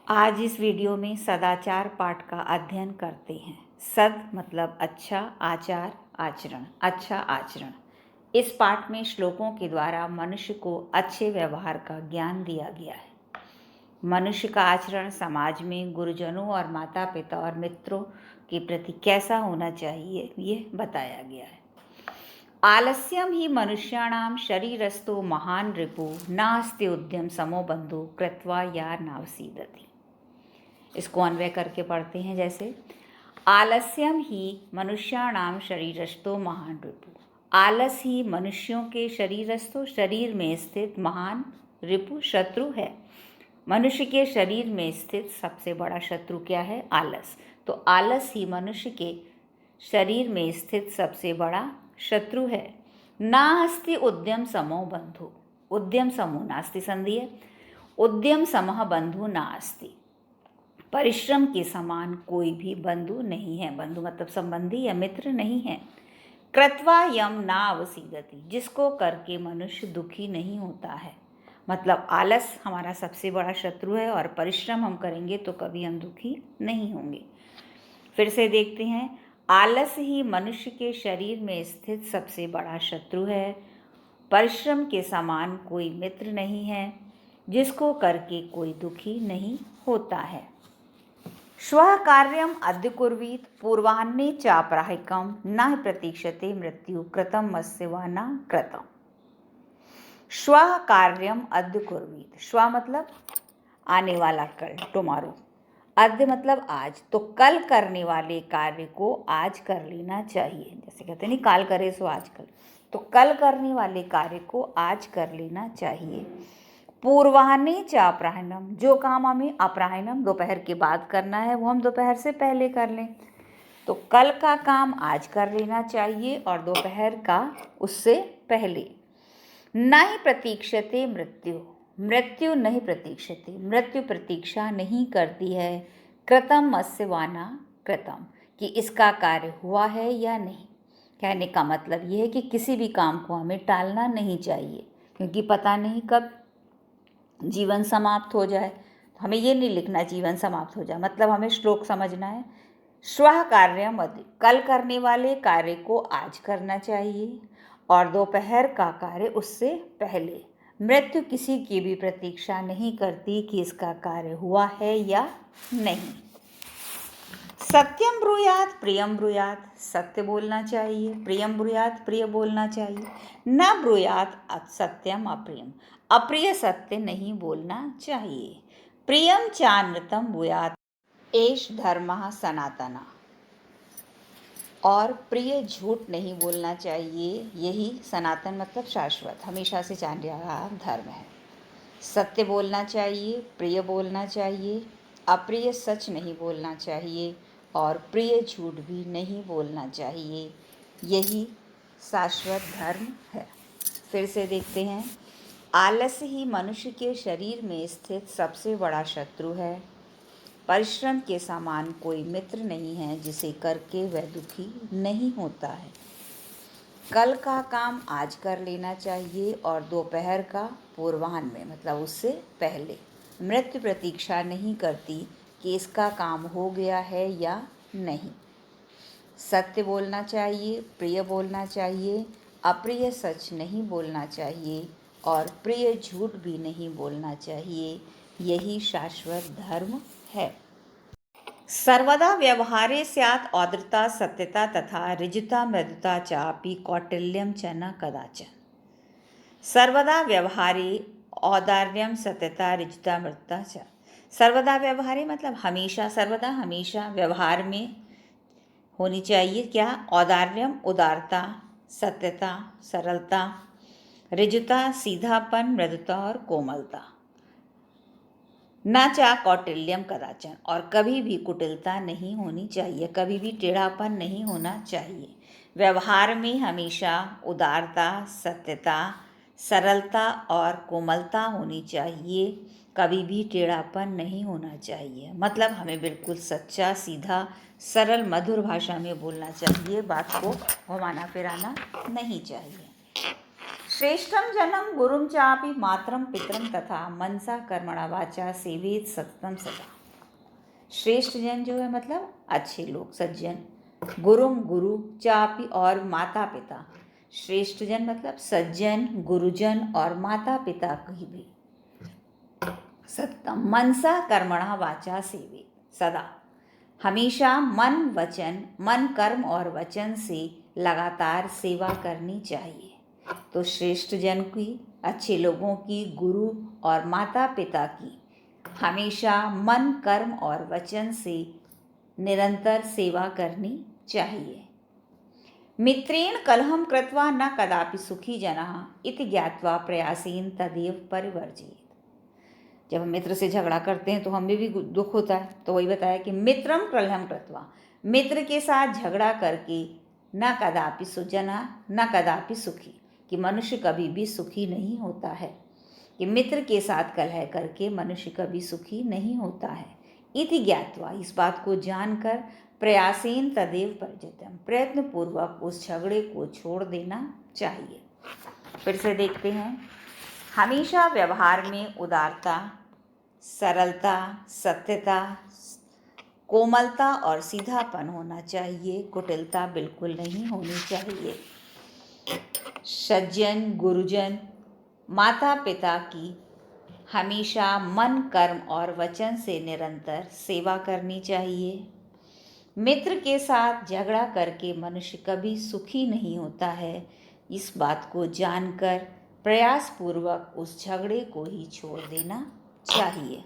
आज इस वीडियो में सदाचार पाठ का अध्ययन करते हैं। सद मतलब अच्छा, आचार आचरण, अच्छा आचरण। इस पाठ में श्लोकों के द्वारा मनुष्य को अच्छे व्यवहार का ज्ञान दिया गया है। मनुष्य का आचरण समाज में गुरुजनों और माता पिता और मित्रों के प्रति कैसा होना चाहिए, ये बताया गया है। आलस्यम ही मनुष्याणाम शरीरस्थो महान रिपु नास्ति उद्यम समो बंधु कृत्वा या नावसीदति। इसको अन्वय करके पढ़ते हैं जैसे आलस्यम ही मनुष्याणाम शरीरस्थो महान रिपु। आलस ही मनुष्यों के शरीरस्थो शरीर में स्थित महान रिपु शत्रु है। मनुष्य के शरीर में स्थित सबसे बड़ा शत्रु क्या है? आलस। तो आलस ही मनुष्य के शरीर में स्थित सबसे बड़ा शत्रु है। नास्ति उद्यम समो बंधु। उद्यम समूह नास्ति संधि है। उद्यम समः बंधु नास्ति। परिश्रम के समान कोई भी बंधु नहीं है। बंधु मतलब संबंधी या मित्र नहीं है। कृत्वा यम ना अवसीदति। जिसको करके मनुष्य दुखी नहीं होता है। मतलब आलस हमारा सबसे बड़ा शत्रु है और परिश्रम हम करेंगे तो कभी हम दुखी नहीं होंगे। फिर से देखते हैं। आलस ही मनुष्य के शरीर में स्थित सबसे बड़ा शत्रु है। परिश्रम के समान कोई मित्र नहीं है, जिसको करके कोई दुखी नहीं होता है। श्वः कार्यम अद्य कुर्वीत पूर्वाह्ने चाप्राहिकम न प्रतीक्षते मृत्यु कृतं मस्य वा न कृतं। श्वः कार्यम अद्य कुर्वीत। श्वः मतलब आने वाला कल, टुमारो। अद्य मतलब आज। तो कल करने वाले कार्य को आज कर लेना चाहिए। जैसे कहते हैं नहीं, काल करे सो आज कर। तो कल करने वाले कार्य को आज कर लेना चाहिए। पूर्वाह्ने च अपराह्नम। जो काम हमें अपराह्नम दोपहर के बाद करना है वो हम दोपहर से पहले कर लें। तो कल का काम आज कर लेना चाहिए और दोपहर का उससे पहले। नहीं प्रतीक्षते मृत्यु। मृत्यु नहीं प्रतीक्षते। मृत्यु प्रतीक्षा नहीं करती है। कृतं मस्य वा न कृतं। कि इसका कार्य हुआ है या नहीं। कहने का मतलब ये है कि किसी भी काम को हमें टालना नहीं चाहिए, क्योंकि पता नहीं कब जीवन समाप्त हो जाए। हमें ये नहीं लिखना जीवन समाप्त हो जाए, मतलब हमें श्लोक समझना है। श्वः कार्यम अद्य। कल करने वाले कार्य को आज करना चाहिए और दोपहर का कार्य उससे पहले। मृत्यु किसी की भी प्रतीक्षा नहीं करती कि इसका कार्य हुआ है या नहीं। सत्यम ब्रूयात प्रियम ब्रूयात। सत्य बोलना चाहिए। प्रियम ब्रूयात प्रिय बोलना चाहिए। न ब्रूयात सत्यम अप्रियम। अप्रिय सत्य नहीं बोलना चाहिए। प्रियम चानृतम ब्रूयात एष धर्मः सनातना। और प्रिय झूठ नहीं बोलना चाहिए। यही सनातन मतलब शाश्वत, हमेशा से चल रहा धर्म है। सत्य बोलना चाहिए, प्रिय बोलना चाहिए, अप्रिय सच नहीं बोलना चाहिए और प्रिय झूठ भी नहीं बोलना चाहिए। यही शाश्वत धर्म है। फिर से देखते हैं। आलस्य ही मनुष्य के शरीर में स्थित सबसे बड़ा शत्रु है। परिश्रम के समान कोई मित्र नहीं है, जिसे करके वह दुखी नहीं होता है। कल का काम आज कर लेना चाहिए और दोपहर का पूर्वाह्न में, मतलब उससे पहले। मृत्यु प्रतीक्षा नहीं करती कि इसका काम हो गया है या नहीं। सत्य बोलना चाहिए, प्रिय बोलना चाहिए, अप्रिय सच नहीं बोलना चाहिए और प्रिय झूठ भी नहीं बोलना चाहिए। यही शाश्वत धर्म है। सर्वदा व्यवहारे स्यात् औद्रता सत्यता तथा ऋजुता मृदुता चापि कौटिल्यम च न कदाचन। सर्वदा व्यवहारे औदार्यम सत्यता ऋजुता मृदुता च। सर्वदा व्यवहारे मतलब हमेशा, सर्वदा हमेशा व्यवहार में होनी चाहिए क्या? औदार्यम उदारता, सत्यता सरलता, ऋजुता सीधापन, मृदुता और कोमलता। न चा कौटिल्यम कदाचन। और कभी भी कुटिलता नहीं होनी चाहिए, कभी भी टेढ़ापन नहीं होना चाहिए। व्यवहार में हमेशा उदारता, सत्यता, सरलता और कोमलता होनी चाहिए। कभी भी टेढ़ापन नहीं होना चाहिए। मतलब हमें बिल्कुल सच्चा, सीधा, सरल, मधुर भाषा में बोलना चाहिए। बात को घुमाना फिराना नहीं चाहिए। श्रेष्ठम जनम गुरुम चापि मातरम पितरम तथा मनसा कर्मणा वाचा सेवेत सततम सदा। श्रेष्ठ जन जो है मतलब अच्छे लोग, सज्जन। गुरुम गुरु चापी और माता पिता। श्रेष्ठ जन मतलब सज्जन, गुरुजन और माता पिता की भी। सत्तम मनसा कर्मणा वाचा सेवे। सदा हमेशा मन कर्म और वचन से लगातार सेवा करनी चाहिए। तो श्रेष्ठ जन की, अच्छे लोगों की, गुरु और माता पिता की हमेशा मन कर्म और वचन से निरंतर सेवा करनी चाहिए। मित्रेण कलहम कृत्वा न कदापि सुखी जनः इति ज्ञात्वा प्रयासेन तदेव परिवर्जित। जब हम मित्र से झगड़ा करते हैं तो हमें भी दुख होता है। तो वही बताया कि मित्रम कलहम कृत्वा, मित्र के साथ झगड़ा करके न कदापि सुजना न कदापि सुखी, कि मनुष्य कभी भी सुखी नहीं होता है। कि मित्र के साथ कलह करके मनुष्य कभी सुखी नहीं होता है। इति ज्ञात्वा, इस बात को जानकर, प्रयासेन तदेव परिवर्जितम, प्रयत्न पूर्वक उस झगड़े को छोड़ देना चाहिए। फिर से देखते हैं। हमेशा व्यवहार में उदारता, सरलता, सत्यता, कोमलता और सीधापन होना चाहिए। कुटिलता बिल्कुल नहीं होनी चाहिए। सज्जन, गुरुजन, माता पिता की हमेशा मन कर्म और वचन से निरंतर सेवा करनी चाहिए। मित्र के साथ झगड़ा करके मनुष्य कभी सुखी नहीं होता है। इस बात को जानकर प्रयासपूर्वक उस झगड़े को ही छोड़ देना चाहिए।